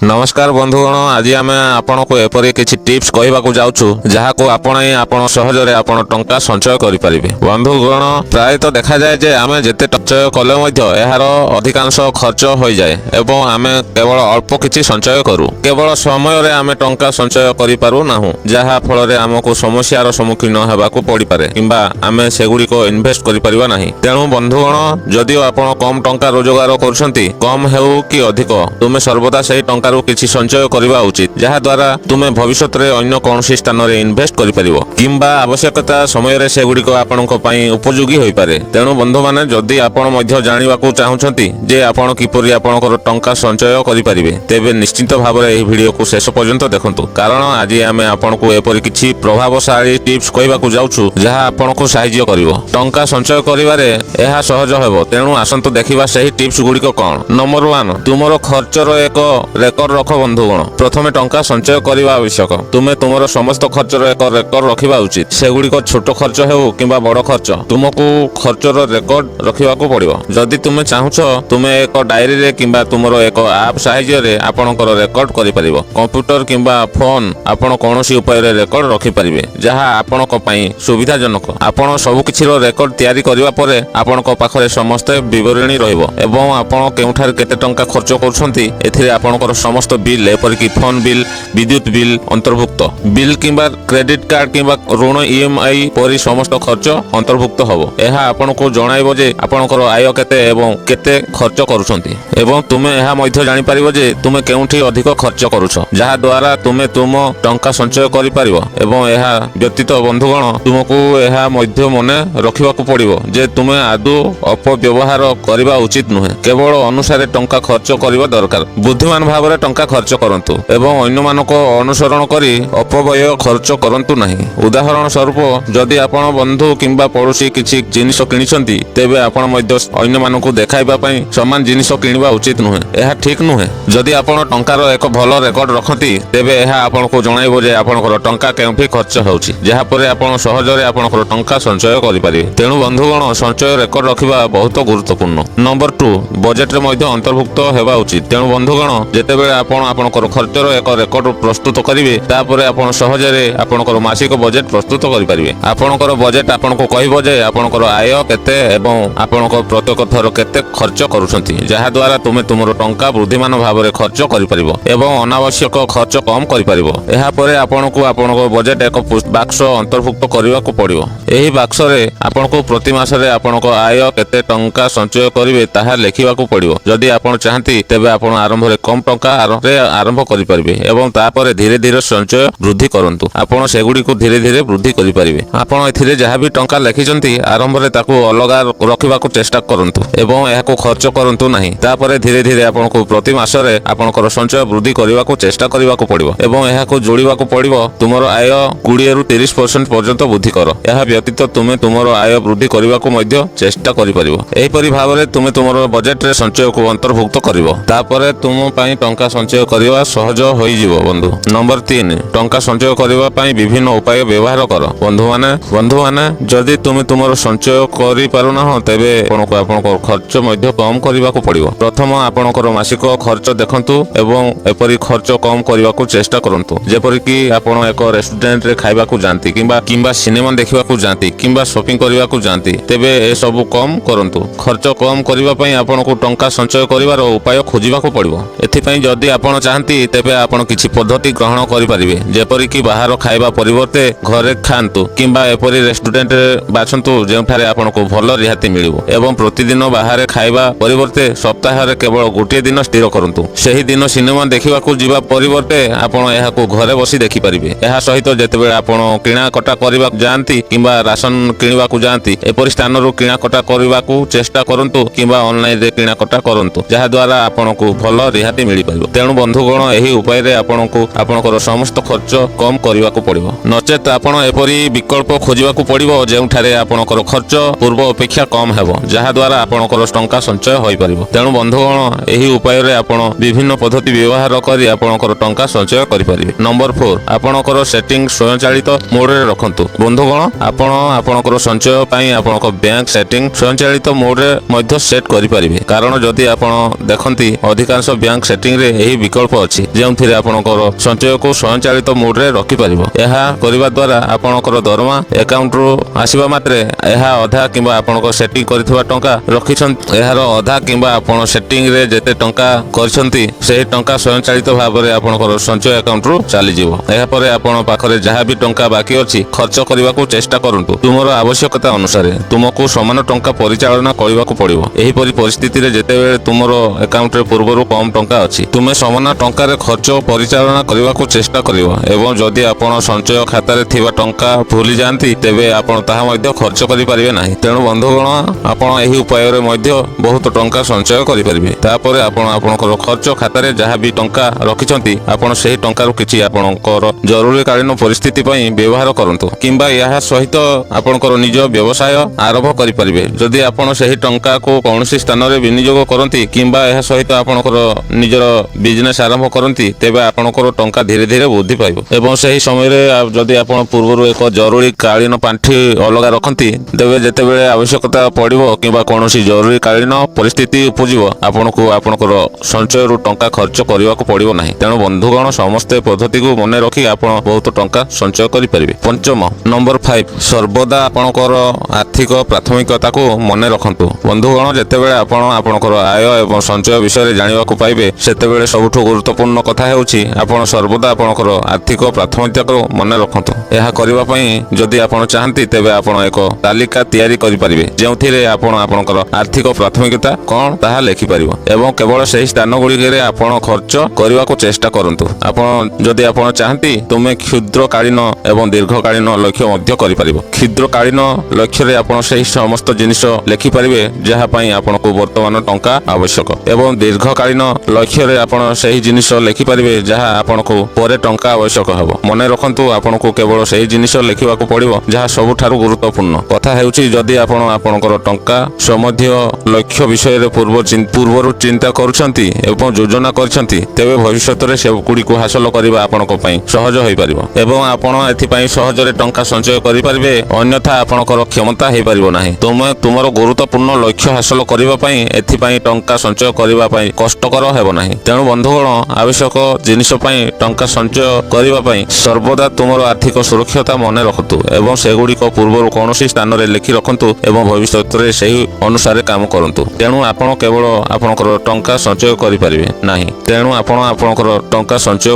नमस्कार बंधुगण, आज आम आपन को एपरी किछि टिप्स कहवाक जाउछु जहाको आपण आपण सहजरे आपण टंका संचय करि परिबे। बंधुगण, प्रायतः देखा जाए जे आमे जेते संचय कले मध्य एहार अधिकांश खर्च होई जाए एवं आमे केवल अल्प किछि संचय करू। केवल समय रे आमे टंका संचय करि पारु नाहु, जहा फल रे हमको समस्यार सम्मुखीन हेबाकू पड़ी पारे किंबा आमे सेगुडी को इन्वेस्ट करि परिबा नाही। तेणु बंधुगण, जदि आपण कम टंका रोजगार करूछंती, कम हेउ कि अधिक, तुमे सर्वदा सेही टंका किछि संचय करबा उचित, जहा द्वारा तुमे भविष्यत रे अन्य कोनोसी स्थान रे इन्वेस्ट करि परिबो किंबा आवश्यकता समय रे सेगुडी को आपणक पई उपयोगी होई पारे। तेणु बंधु माने, जदि आपण मध्य जानिबा को चाहुछंती जे आपण किपरि आपणकर टंका संचय करि परिबे, तेबे निश्चित भाव रे एही वीडियो को शेष पर्यंत देखंतु, कारण आज आमे आपण को एपरि किछि प्रभावशाली टिप्स कहबा को जाउछु जहा आपण को सहाय्य करिवो। टंका संचय करिवारे एहा सहज हेबो। तेणु आसंतु देखिबा सेही टिप्स गुडी को कोन। नंबर 1, तुमरो खर्चर एक रेकर्ड रख। बंधुगण, प्रथमे टंका संचय करबा आवश्यक। तुमे तुमरो समस्त खर्चर एक रेकर्ड रखिबा उचित। सेगुडी को छोट खर्च हेउ किंबा बड़ खर्च, तुमको खर्चर रेकर्ड रखिबा को पड़िबो। जदि तुमे चाहुछ, तुमे एक डायरी रे किंबा तुमरो एक ऐप सहाय्य रे आपणकर रेकर्ड करि परिबो। कंप्यूटर किंबा फोन आपण कोनोसी उपाय रे रेकर्ड रखि परिबे, जहा आपणक पई सुविधाजनक। आपण सब किछि रो रेकर्ड तयारी करबा परे आपणक पाखरे समस्त विवरणी रहइबो एवं आपण केउठार केते टंका खर्च करूछंती एथिरे आपणकर समस्त बिल एपरिक फोन बिल, विद्युत बिल अंतर्भुक्त। बिल किंबा क्रेडिट कार्ड किंबा ऋण ईएमआई परि समस्त खर्च अंतर्भुक्त हबो। एहा आपनको जणाइबो जे आपनकर आय केते एवं केते खर्च करूछंती एवं तुमे एहा मध्य जानि परिबो जे तुमे केउठी अधिक खर्च करूछ, जहा द्वारा तुमे तुम टंका संचय करि परिबो। एवं एहा व्यतीत बंधुगण, तुमको एहा मध्य मने रखिबाकू पड़िबो जे तुमे आदु अपव्यवहार करिबा उचित नुहे। केवल अनुसारे टंका खर्च करिबा दरकार। बुद्धिमान भावरे टंका खर्च करंतु एवं अन्य मानको अनुसरण करी अपव्यय खर्च करंतु नाही। उदाहरण स्वरूप, जदि आपण बंधु किंबा पड़ोसी किछि जिनिस किनिसंती, तेबे आपण मध्य अन्य मानको देखाइबा पई समान जिनिस किनिबा उचित नुहे। एहा ठीक नुहे। जदि आपण टंकार एक भलो रेकर्ड रखंती, तेबे एहा आपनको जणाइबो जे आपणकर टंका केउठी खर्च होउछि, जेहा परे आपण सहजरे आपणकर टंका संचय करि परिबे। तेणु बंधुगण, संचय रेकर्ड रखिबा बहुत गुरुत्वपूर्ण। नंबर 2, बजेट रे मध्य अंतर्भुक्त हेबा उचित। तेणु बंधुगण, जेतेबेले आपण आपणकर खर्चर एक रेकर्ड प्रस्तुत करिवे, तापरे आपण सहजरे आपणकर मासिक बजेट प्रस्तुत करि परिबे। आपणकर बजेट आपनको कहिबो जे आपणकर आय केते एवं आपणकर प्रत्येक थर केते खर्च करूछंती, जहा द्वारा तुमे तुमरो टंका बुद्धिमान भाबरे खर्च करि परिबो एवं अनावश्यक खर्च कम करि परिबो। एहा परे आपनको आपणकर बजेट एक बाक्स अंतर्भुक्त करिवाकू पड़िबो। एही बाक्स रे आपनको प्रति मास रे आपणकर आय केते टंका संचय करिवे ताहा लेखिवाकू पड़िबो। जदि आपण चाहंती, तेबे आपण आरंभ रे कम टंका आरंभ करि परिबे एवं तापर धीरे धीरे संचय वृद्धि करंतु। आपण सेगुडी को धीरे धीरे वृद्धि करि परिबे। आपण एथिरे जहा भी टंका लेखिचंती, आरंभ रे ताकू अलगा रखिबाकू चेष्टा करंतु एवं एहाकू खर्च करंतु नाही। तापर धीरे धीरे आपनको प्रति मास रे आपनकर संचय वृद्धि करिबाकू चेष्टा करिबाकू पड़िबो एवं एहाकू जोड़िबाकू पड़िबो। तुमरो आय 20 रु 30% पर्यंत वृद्धि कर। एहा व्यतीत तुमे तुमरो आय वृद्धि करिबाकू मध्य चेष्टा करि परिबो। एही परि भाबरे तुमे तुमरो बजेट रे संचय को अंतर्भुक्त करिवो। तापर तुम पई टंका संचय करिवा सहज होई जिवो। बंधु नंबर 3, टंका संचय करिवा पई विभिन्न उपाय व्यवहार कर। बंधु माने जदि तुमे तुमरो संचय करि पारु ना हो, तेबे आपनको खर्च मध्य कम करिवा को पड़िबो। प्रथम आपनकर मासिक खर्च देखंतु एवं एपरि खर्च कम करिवा को चेष्टा करंतु। जेपरि कि आपण एक रेस्टोरेंट रे खाइबा को जानती किंबा सिनेमा देखिबा को जानती किंबा शॉपिंग करिवा को जानती, तेबे ए सब कम करंतु। खर्च कम करिवा पई आपनको टंका संचय करिवार उपाय खोजिबा को पड़िबो। एथि पई जदि आपण चाहंती, तेबे आपण किछि पद्धति ग्रहण करि परिबे। जेपरि कि बाहर खाइबा परिवर्ते घरे खांतु किंबा एपरि रेस्टोरेंट बाछंतु जेउठारे आपनको भलो रिहाती मिलिबो एवं प्रतिदिन बाहर खाइबा परिवर्ते सप्ताह रे केवल गोटे दिन स्थिर करंतु। सेही दिन सिनेमा देखिबा को जिबा परिवर्ते आपण एहाको घरे बसी देखि परिबे। एहा सहित जेतेबेले आपण किणा कटा करिबा जानती किंबा राशन किनिबा को जानती, एपरि स्थान रो किणा कटा करिबा को चेष्टा करंतु किंबा ऑनलाइन रे किणा कटा करंतु, जहा द्वारा आपनको भलो रिहाती मिलि परिबो। तेणु बंधुगण, एही उपाय रे आपनको आपनकर समस्त खर्च कम करिबा को पड़िबो। नचेत आपण एपरि विकल्प खोजिबा को पड़िबो जेउठारे आपनकर खर्च पूर्व अपेक्षा कम हेबो, जहा द्वारा आपनकर टंका संचय होई परिबो। तेणु बंधुगण, एही उपाय रे आपण विभिन्न पद्धति व्यवहार करी आपनकर टंका संचय करि परिबे। नंबर 4, आपनकर सेटिंग स्वयंचालित मोड रे रखंतु। बंधुगण, आपण आपनकर संचय पई आपनकर बैंक सेटिंग स्वयंचालित मोड रे मध्य सेट करि परिबे। कारण जदि आपण देखंती, अधिकांश बैंक सेटिंग रे ଏହି ବିକଳ୍ପ ଅଛି ଯେଉଁଥିରେ ଆପଣଙ୍କର ସଞ୍ଚୟକୁ ସ୍ୱୟଂଚାଳିତ ମୋଡରେ ରଖିପାରିବ। ଏହା କରିବା ଦ୍ୱାରା ଆପଣଙ୍କର ଦରମା ଆକାଉଣ୍ଟରୁ ଆସିବା ମାତ୍ରେ ଏହା ଅଧା କିମ୍ବା ଆପଣଙ୍କ ସେଟିଂ କରିଥିବା ଟଙ୍କା ରଖିଛନ୍ତି ଏହାର ଅଧା କିମ୍ବା ଆପଣ ସେଟିଂରେ ଯେତେ ଟଙ୍କା କରିଛନ୍ତି ସେହି ଟଙ୍କା ସ୍ୱୟଂଚାଳିତ ଭାବରେ ଆପଣଙ୍କର ସଞ୍ଚୟ ଆକାଉଣ୍ଟରୁ ଚାଲିଯିବ। ଏହାପରେ ଆପଣ ପାଖରେ ଯାହା ବି ଟଙ୍କା ବାକି ଅଛି ଖର୍ଚ୍ଚ କରିବାକୁ ଚେଷ୍ଟା କରନ୍ତୁ। ତୁମର ଆବଶ୍ୟକତା ଅନୁସାରେ ତୁମକୁ ସମାନ ଟଙ୍କା ପରିଚାଳନା କରିବାକୁ ପଡ଼ିବ। ଏହିପରି ପରିସ୍ଥିତିରେ ଯେତେବେଳେ ତୁମର ଆକାଉଣ୍ଟରେ ପୂର୍ବରୁ କମ୍ ଟଙ୍କା ଅଛି ତୁମେ ସମାନ ଟଙ୍କାରେ ଖର୍ଚ୍ଚ ପରିଚାଳନା କରିବାକୁ ଚେଷ୍ଟା କରିବ ଏବଂ ଯଦି ଆପଣ ସଞ୍ଚୟ ଖାତାରେ ଥିବା ଟଙ୍କା ଭୁଲି ଯାଆନ୍ତି ତେବେ ଆପଣ ତାହା ମଧ୍ୟ ଖର୍ଚ୍ଚ କରିପାରିବେ ନାହିଁ। ତେଣୁ ବନ୍ଧୁଗଣ ଆପଣ ଏହି ଉପାୟରେ ମଧ୍ୟ ବହୁତ ଟଙ୍କା ସଞ୍ଚୟ କରିପାରିବେ। ତାପରେ ଆପଣ ଆପଣଙ୍କର ଖର୍ଚ୍ଚ ଖାତାରେ ଯାହା ବି ଟଙ୍କା ରଖିଛନ୍ତି ଆପଣ ସେହି ଟଙ୍କାରୁ କିଛି ଆପଣଙ୍କର ଜରୁରୀକାଳୀନ ପରିସ୍ଥିତି ପାଇଁ ବ୍ୟବହାର କରନ୍ତୁ କିମ୍ବା ଏହା ସହିତ ଆପଣଙ୍କର ନିଜ ବ୍ୟବସାୟ ଆରମ୍ଭ କରିପାରିବେ। ଯଦି ଆପଣ ସେହି ଟଙ୍କାକୁ କୌଣସି ସ୍ଥାନରେ ବିନିଯୋଗ କରନ୍ତି କିମ୍ବା ଏହା ସହିତ ଆପଣଙ୍କର ନିଜର ବିଜନେସ୍ ଆରମ୍ଭ କରନ୍ତି ତେବେ ଆପଣଙ୍କର ଟଙ୍କା ଧୀରେ ଧୀରେ ବୃଦ୍ଧି ପାଇବ ଏବଂ ସେହି ସମୟରେ ଯଦି ଆପଣ ପୂର୍ବରୁ ଏକ ଜରୁରୀକାଳୀନ ପାଣ୍ଠି ଅଲଗା ରଖନ୍ତି ତେବେ ଯେତେବେଳେ ଆବଶ୍ୟକତା ପଡ଼ିବ କିମ୍ବା କୌଣସି ଜରୁରୀକାଳୀନ ପରିସ୍ଥିତି ଉପୁଜିବ ଆପଣଙ୍କୁ ଆପଣଙ୍କର ସଞ୍ଚୟରୁ ଟଙ୍କା ଖର୍ଚ୍ଚ କରିବାକୁ ପଡ଼ିବ ନାହିଁ। ତେଣୁ ବନ୍ଧୁଗଣ ସମସ୍ତେ ପଦ୍ଧତିକୁ ମନେ ରଖି ଆପଣ ବହୁତ ଟଙ୍କା ସଞ୍ଚୟ କରିପାରିବେ। ପଞ୍ଚମ ନମ୍ବର 5 ସର୍ବଦା ଆପଣଙ୍କର ଆର୍ଥିକ ପ୍ରାଥମିକତାକୁ ମନେ ରଖନ୍ତୁ। ବନ୍ଧୁଗଣ ଯେତେବେଳେ ଆପଣ ଆପଣଙ୍କର ଆୟ ଏବଂ ସଞ୍ଚୟ ବିଷୟରେ ଜାଣିବାକୁ ପାଇବେ ସେତେବେଳେ ସବୁଠୁ ଗୁରୁତ୍ୱପୂର୍ଣ୍ଣ କଥା ହେଉଛି ଆପଣ ସର୍ବଦା ଆପଣଙ୍କର ଆର୍ଥିକ ପ୍ରାଥମିକତାକୁ ମନେ ରଖନ୍ତୁ। ଏହା କରିବା ପାଇଁ ଯଦି ଆପଣ ଚାହାନ୍ତି ତେବେ ଆପଣ ଏକ ତାଲିକା ତିଆରି କରିପାରିବେ ଯେଉଁଥିରେ ଆପଣ ଆପଣଙ୍କର ଆର୍ଥିକ ପ୍ରାଥମିକତା କ'ଣ ତାହା ଲେଖିପାରିବ ଏବଂ କେବଳ ସେହି ସ୍ଥାନଗୁଡ଼ିକରେ ଆପଣ ଖର୍ଚ୍ଚ କରିବାକୁ ଚେଷ୍ଟା କରନ୍ତୁ। ଯଦି ଆପଣ ଚାହାନ୍ତି ତୁମେ କ୍ଷୁଦ୍ରକାଳୀନ ଏବଂ ଦୀର୍ଘକାଳୀନ ଲକ୍ଷ୍ୟ ମଧ୍ୟ କରିପାରିବ। କ୍ଷୁଦ୍ରକାଳୀନ ଲକ୍ଷ୍ୟରେ ଆପଣ ସେହି ସମସ୍ତ ଜିନିଷ ଲେଖିପାରିବେ ଯାହା ପାଇଁ ଆପଣଙ୍କୁ ବର୍ତ୍ତମାନ ଟଙ୍କା ଆବଶ୍ୟକ ଏବଂ ଦୀର୍ଘକାଳୀନ ଲକ୍ଷ୍ୟରେ ଆପଣ ସେହି ଜିନିଷ ଲେଖିପାରିବେ ଯାହା ଆପଣଙ୍କୁ ପରେ ଟଙ୍କା ଆବଶ୍ୟକ ହେବ। ମନେ ରଖନ୍ତୁ ଆପଣଙ୍କୁ କେବଳ ସେହି ଜିନିଷ ଲେଖିବାକୁ ପଡ଼ିବ ଯାହା ସବୁଠାରୁ ଗୁରୁତ୍ୱପୂର୍ଣ୍ଣ। କଥା ହେଉଛି ଯଦି ଆପଣ ଆପଣଙ୍କର ଟଙ୍କା ସମ୍ବନ୍ଧୀୟ ଲକ୍ଷ୍ୟ ବିଷୟରେ ପୂର୍ବରୁ ଚିନ୍ତା କରୁଛନ୍ତି ଏବଂ ଯୋଜନା କରିଛନ୍ତି ତେବେ ଭବିଷ୍ୟତରେ ସେଗୁଡ଼ିକୁ ହାସଲ କରିବା ଆପଣଙ୍କ ପାଇଁ ସହଜ ହୋଇପାରିବ ଏବଂ ଆପଣ ଏଥିପାଇଁ ସହଜରେ ଟଙ୍କା ସଞ୍ଚୟ କରିପାରିବେ। ଅନ୍ୟଥା ଆପଣଙ୍କର କ୍ଷମତା ହୋଇପାରିବ ନାହିଁ। ତୁମର ଗୁରୁତ୍ୱପୂର୍ଣ୍ଣ ଲକ୍ଷ୍ୟ ହାସଲ କରିବା ପାଇଁ ଏଥିପାଇଁ ଟଙ୍କା ସଞ୍ଚୟ କରିବା ପାଇଁ କଷ୍ଟକର ହେବ ନାହିଁ। ତେଣୁ ବନ୍ଧୁଗଣ ଆବଶ୍ୟକ ଜିନିଷ ପାଇଁ ଟଙ୍କା ସଞ୍ଚୟ କରିବା ପାଇଁ ସର୍ବଦା ତୁମର ଆର୍ଥିକ ସୁରକ୍ଷତା ମନେ ରଖନ୍ତୁ ଏବଂ ସେଗୁଡ଼ିକ ପୂର୍ବରୁ କୌଣସି ସ୍ଥାନରେ ଲେଖି ରଖନ୍ତୁ ଏବଂ ଭବିଷ୍ୟତରେ ସେହି ଅନୁସାରେ କାମ କରନ୍ତୁ। ତେଣୁ ଆପଣ କେବଳ ଆପଣଙ୍କର ଟଙ୍କା ସଞ୍ଚୟ କରିପାରିବେ ନାହିଁ। ତେଣୁ ଆପଣ ଆପଣଙ୍କର ଟଙ୍କା ସଞ୍ଚୟ